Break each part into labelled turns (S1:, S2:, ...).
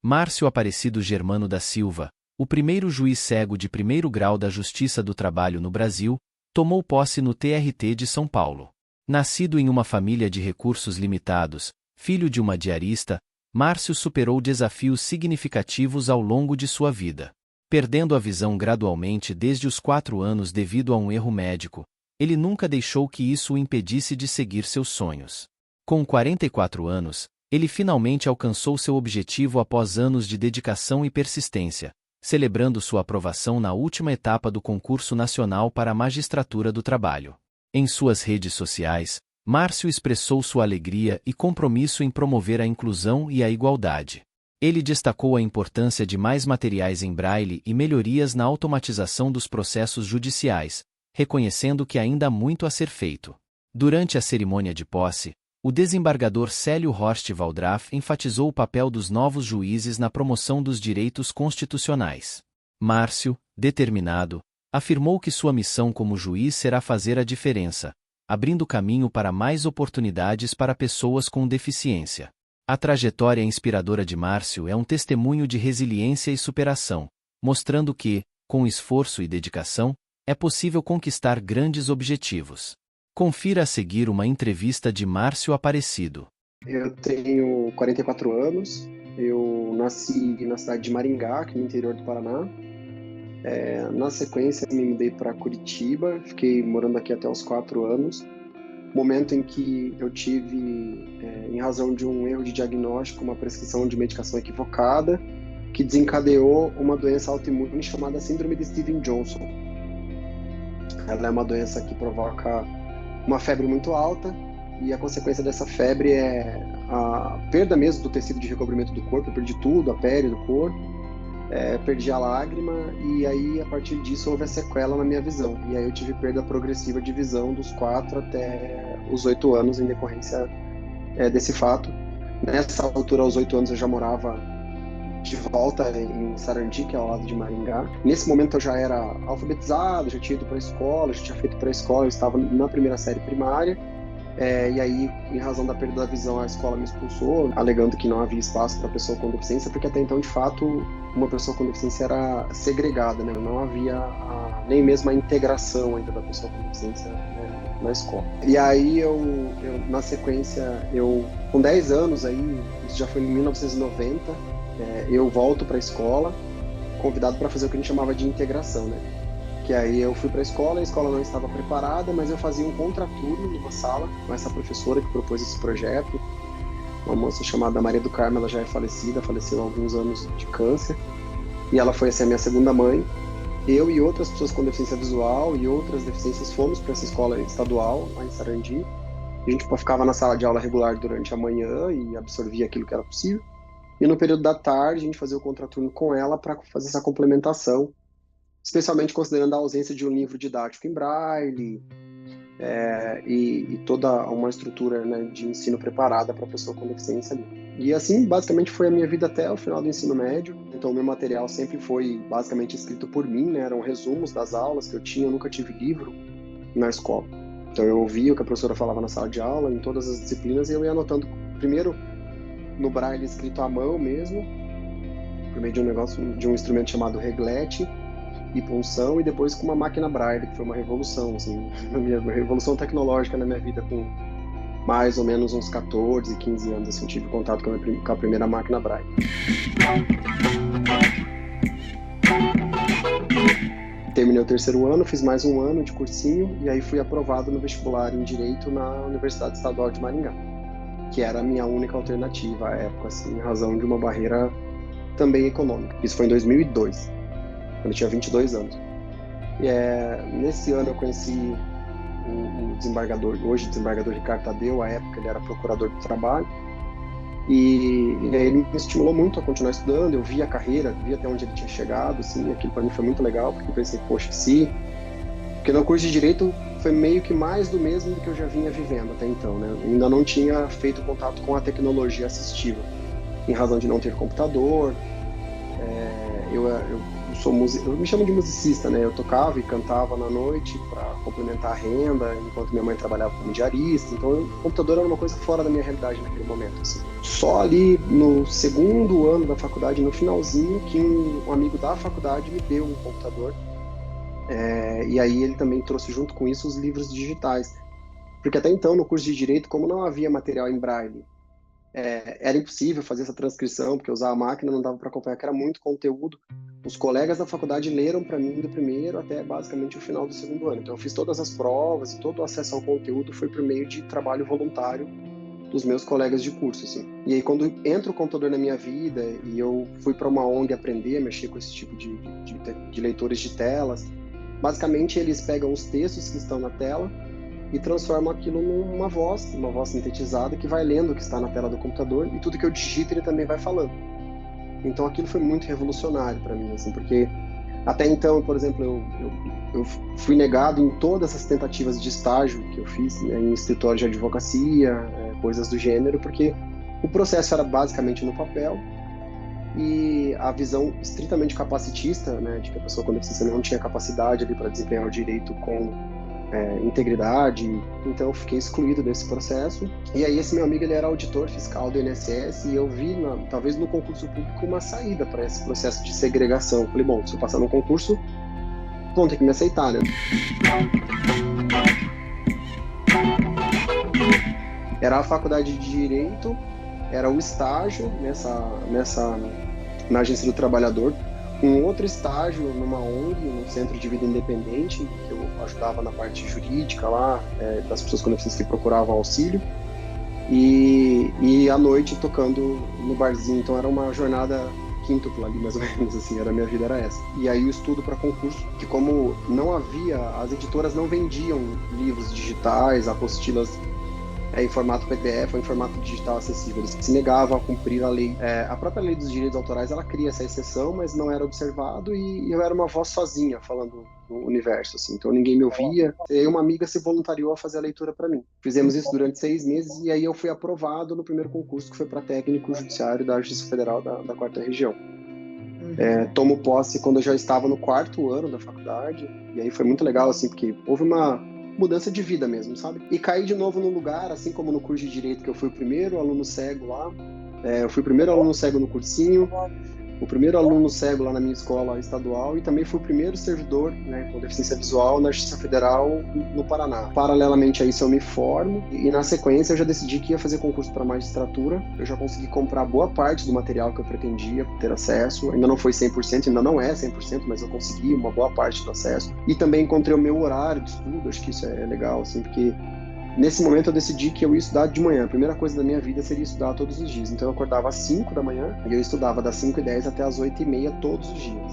S1: Márcio Aparecido Germano da Silva, o primeiro juiz cego de primeiro grau da Justiça do Trabalho no Brasil, tomou posse no TRT de São Paulo. Nascido em uma família de recursos limitados, filho de uma diarista, Márcio superou desafios significativos ao longo de sua vida. Perdendo a visão gradualmente desde os 4 anos devido a um erro médico, ele nunca deixou que isso o impedisse de seguir seus sonhos. Com 44 anos, ele finalmente alcançou seu objetivo após anos de dedicação e persistência, celebrando sua aprovação na última etapa do concurso nacional para a magistratura do trabalho. Em suas redes sociais, Márcio expressou sua alegria e compromisso em promover a inclusão e a igualdade. Ele destacou a importância de mais materiais em braille e melhorias na automatização dos processos judiciais, reconhecendo que ainda há muito a ser feito. Durante a cerimônia de posse, o desembargador Célio Horst Waldraff enfatizou o papel dos novos juízes na promoção dos direitos constitucionais. Márcio, determinado, afirmou que sua missão como juiz será fazer a diferença, abrindo caminho para mais oportunidades para pessoas com deficiência. A trajetória inspiradora de Márcio é um testemunho de resiliência e superação, mostrando que, com esforço e dedicação, é possível conquistar grandes objetivos. Confira a seguir uma entrevista de Márcio Aparecido.
S2: Eu tenho 44 anos, eu nasci na cidade de Maringá, aqui no interior do Paraná. Na sequência, me mudei para Curitiba, fiquei morando aqui até os 4 anos. Momento em que eu tive, em razão de um erro de diagnóstico, uma prescrição de medicação equivocada, que desencadeou uma doença autoimune chamada Síndrome de Stevens-Johnson. Ela é uma doença que provoca uma febre muito alta, e a consequência dessa febre é a perda mesmo do tecido de recobrimento do corpo. Eu perdi tudo, a pele do corpo, perdi a lágrima, e aí a partir disso houve a sequela na minha visão. E aí eu tive perda progressiva de visão dos 4 até os 8 anos em decorrência desse fato. Nessa altura, aos 8 anos, eu já morava de volta em Sarandi, que é ao lado de Maringá. Nesse momento eu já era alfabetizado, já tinha ido para a escola, já tinha feito pré-escola, eu estava na primeira série primária. E aí, em razão da perda da visão, a escola me expulsou, alegando que não havia espaço para pessoa com deficiência, porque até então, de fato, uma pessoa com deficiência era segregada, né? Não havia nem mesmo a integração ainda da pessoa com deficiência, né, na escola. E aí, na sequência, com 10 anos, aí, isso já foi em 1990, eu volto para a escola, convidado para fazer o que a gente chamava de integração, né? Que aí eu fui para a escola não estava preparada, mas eu fazia um contraturno numa sala com essa professora que propôs esse projeto, uma moça chamada Maria do Carmo. Ela já é falecida, faleceu há alguns anos de câncer, e ela foi assim, a minha segunda mãe. Eu e outras pessoas com deficiência visual e outras deficiências fomos para essa escola estadual, lá em Sarandi. A gente ficava na sala de aula regular durante a manhã e absorvia aquilo que era possível, e no período da tarde a gente fazia o contraturno com ela para fazer essa complementação, especialmente considerando a ausência de um livro didático em braille, e toda uma estrutura, né, de ensino preparada para a pessoa com deficiência ali. E assim, basicamente, foi a minha vida até o final do ensino médio. Então, o meu material sempre foi basicamente escrito por mim, né? Eram resumos das aulas que eu tinha. Eu nunca tive livro na escola. Então, eu ouvia o que a professora falava na sala de aula, em todas as disciplinas, e eu ia anotando primeiro no braille escrito à mão mesmo, por meio de um instrumento chamado reglete e punção, e depois com uma máquina braille, que foi uma revolução, assim, uma revolução tecnológica na minha vida. Com mais ou menos uns 14, 15 anos, assim, tive contato com a primeira máquina braille. Terminei o 3º ano, fiz mais um ano de cursinho, e aí fui aprovado no vestibular em Direito na Universidade Estadual de Maringá, que era a minha única alternativa à época, assim, em razão de uma barreira também econômica. Isso foi em 2002. Quando eu tinha 22 anos. Nesse ano eu conheci o desembargador, hoje desembargador Ricardo Tadeu. À época ele era procurador do trabalho, e ele me estimulou muito a continuar estudando. Eu vi a carreira, vi até onde ele tinha chegado, assim, aquilo para mim foi muito legal, porque eu pensei, poxa, porque no curso de Direito foi meio que mais do mesmo do que eu já vinha vivendo até então, né? Eu ainda não tinha feito contato com a tecnologia assistiva, em razão de não ter computador. Eu eu me chamo de musicista, né? Eu tocava e cantava na noite para complementar a renda, enquanto minha mãe trabalhava como diarista. Então, o computador era uma coisa fora da minha realidade naquele momento, assim. Só ali no segundo ano da faculdade, no finalzinho, que um amigo da faculdade me deu um computador. E aí ele também trouxe junto com isso os livros digitais. Porque até então, no curso de Direito, como não havia material em braille, era impossível fazer essa transcrição, porque usar a máquina não dava para acompanhar, que era muito conteúdo. Os colegas da faculdade leram para mim do primeiro até basicamente o final do segundo ano. Então eu fiz todas as provas e todo o acesso ao conteúdo foi por meio de trabalho voluntário dos meus colegas de curso, assim. E aí quando entra o computador na minha vida e eu fui para uma ONG aprender a mexer com esse tipo de leitores de telas, basicamente eles pegam os textos que estão na tela e transformam aquilo numa voz, uma voz sintetizada que vai lendo o que está na tela do computador e tudo que eu digito ele também vai falando. Então aquilo foi muito revolucionário para mim, assim, porque até então, por exemplo, eu fui negado em todas essas tentativas de estágio que eu fiz, né, em escritório de advocacia, coisas do gênero, porque o processo era basicamente no papel e a visão estritamente capacitista, né, de que a pessoa com deficiência não tinha capacidade ali para desempenhar o direito com integridade, então eu fiquei excluído desse processo. E aí esse meu amigo, ele era auditor fiscal do INSS e eu vi, talvez no concurso público, uma saída para esse processo de segregação. Falei, bom, se eu passar no concurso, vão ter que me aceitar, né? Era a faculdade de Direito, era o estágio na Agência do Trabalhador, um outro estágio numa ONG, num centro de vida independente, que eu ajudava na parte jurídica lá, das pessoas com deficiência que procuravam auxílio, e à noite tocando no barzinho. Então era uma jornada quíntupla ali, mais ou menos, assim, a minha vida era essa. E aí o estudo para concurso, que como não havia, as editoras não vendiam livros digitais, apostilas em formato PDF ou em formato digital acessível. Eles se negavam a cumprir a lei. A própria lei dos direitos autorais, ela cria essa exceção, mas não era observado e eu era uma voz sozinha falando no universo, assim. Então ninguém me ouvia. E aí uma amiga se voluntariou a fazer a leitura para mim. Fizemos isso durante 6 meses e aí eu fui aprovado no primeiro concurso, que foi para técnico judiciário da Justiça Federal da 4ª Região. Tomo posse quando eu já estava no 4º ano da faculdade, e aí foi muito legal, assim, porque houve uma mudança de vida mesmo, sabe? E caí de novo no lugar, assim como no curso de Direito, que eu fui o primeiro aluno cego lá, eu fui o primeiro aluno cego no cursinho, o primeiro aluno cego lá na minha escola estadual e também fui o primeiro servidor, né, com deficiência visual na Justiça Federal no Paraná. Paralelamente a isso eu me formo e na sequência eu já decidi que ia fazer concurso para magistratura. Eu já consegui comprar boa parte do material que eu pretendia ter acesso. Ainda não foi 100%, ainda não é 100%, mas eu consegui uma boa parte do acesso. E também encontrei o meu horário de estudo, acho que isso é legal, assim, porque nesse momento eu decidi que eu ia estudar de manhã. A primeira coisa da minha vida seria estudar todos os dias. Então eu acordava às 5 da manhã e eu estudava das 5h10 até as 8h30 todos os dias.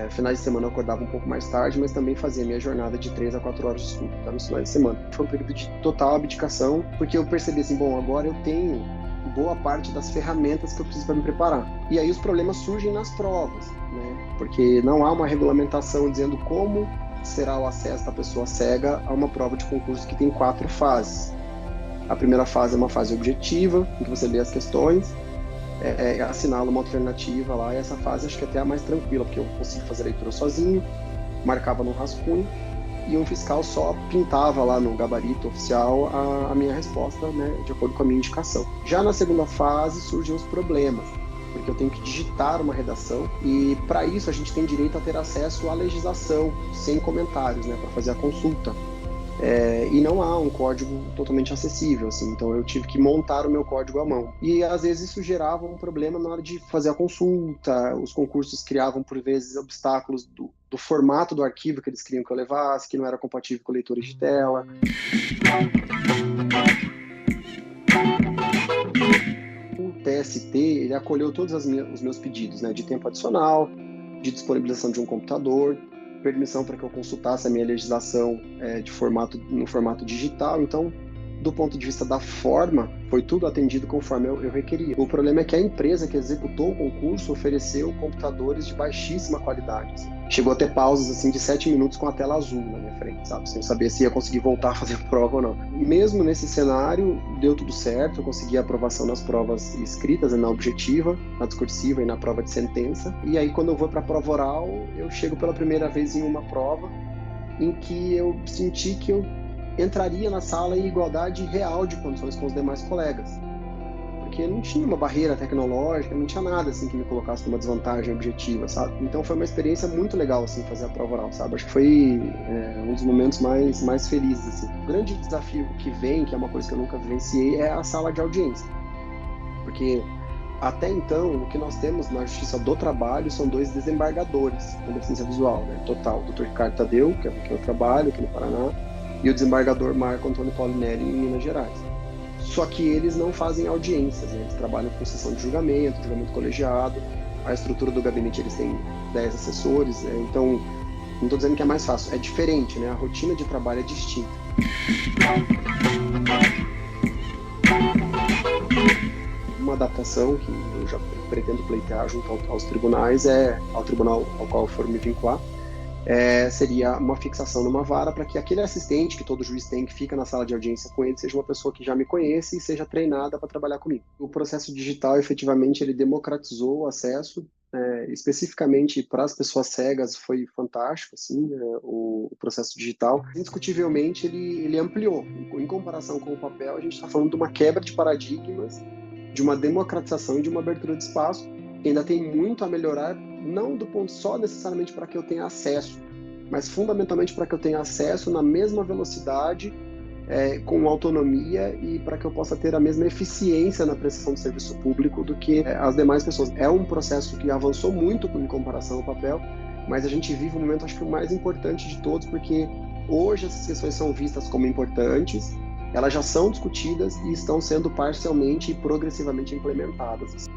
S2: Finais de semana eu acordava um pouco mais tarde, mas também fazia minha jornada de 3 a 4 horas de estudo, tá, nos finais de semana. Foi um período de total abdicação, porque eu percebi assim, bom, agora eu tenho boa parte das ferramentas que eu preciso para me preparar. E aí os problemas surgem nas provas, né? Porque não há uma regulamentação dizendo como será o acesso da pessoa cega a uma prova de concurso que tem 4 fases. A primeira fase é uma fase objetiva, em que você lê as questões, assinala uma alternativa lá, e essa fase acho que até é a mais tranquila, porque eu consigo fazer a leitura sozinho, marcava no rascunho, e um fiscal só pintava lá no gabarito oficial a minha resposta, né, de acordo com a minha indicação. Já na segunda fase surgem os problemas, porque eu tenho que digitar uma redação e para isso a gente tem direito a ter acesso à legislação sem comentários, né, para fazer a consulta. E não há um código totalmente acessível, assim, então eu tive que montar o meu código à mão. E às vezes isso gerava um problema na hora de fazer a consulta, os concursos criavam por vezes obstáculos do formato do arquivo que eles queriam que eu levasse, que não era compatível com leitores de tela. O TST, ele acolheu todos os meus pedidos, né, de tempo adicional, de disponibilização de um computador, permissão para que eu consultasse a minha legislação no formato digital. Então, Do ponto de vista da forma, foi tudo atendido conforme eu requeria. O problema é que a empresa que executou o concurso ofereceu computadores de baixíssima qualidade. Assim. Chegou a ter pausas assim, de 7 minutos com a tela azul na minha frente, sabe? Sem saber se ia conseguir voltar a fazer a prova ou não. Mesmo nesse cenário, deu tudo certo. Eu consegui a aprovação nas provas escritas, na objetiva, na discursiva e na prova de sentença. E aí, quando eu vou para a prova oral, eu chego pela primeira vez em uma prova em que eu senti que eu entraria na sala em igualdade real de condições com os demais colegas. Porque não tinha uma barreira tecnológica, não tinha nada assim que me colocasse numa desvantagem objetiva, sabe? Então foi uma experiência muito legal assim fazer a prova oral, sabe? Acho que foi um dos momentos mais felizes assim. O grande desafio que vem, que é uma coisa que eu nunca vivenciei, é a sala de audiência. Porque até então, o que nós temos na Justiça do Trabalho são 2 desembargadores com deficiência visual, né? Total, o Dr. Ricardo Tadeu, que é que eu trabalho aqui no Paraná, e o desembargador Marco Antônio Paulinelli em Minas Gerais. Só que eles não fazem audiências, né? Eles trabalham com sessão de julgamento colegiado, a estrutura do gabinete eles têm 10 assessores, então não estou dizendo que é mais fácil, é diferente, né? A rotina de trabalho é distinta. Uma adaptação que eu já pretendo pleitear junto aos tribunais, ao tribunal ao qual eu for me vincular, seria uma fixação numa vara para que aquele assistente que todo juiz tem, que fica na sala de audiência com ele, seja uma pessoa que já me conhece e seja treinada para trabalhar comigo. O processo digital, efetivamente, ele democratizou o acesso, especificamente para as pessoas cegas, foi fantástico, assim, o processo digital. Indiscutivelmente, ele ampliou. Em comparação com o papel, a gente está falando de uma quebra de paradigmas, de uma democratização e de uma abertura de espaço, que ainda tem muito a melhorar, não do ponto só necessariamente para que eu tenha acesso, mas fundamentalmente para que eu tenha acesso na mesma velocidade, com autonomia e para que eu possa ter a mesma eficiência na prestação de serviço público do que as demais pessoas. É um processo que avançou muito em comparação ao papel, mas a gente vive um momento, acho que o mais importante de todos, porque hoje essas questões são vistas como importantes, elas já são discutidas e estão sendo parcialmente e progressivamente implementadas.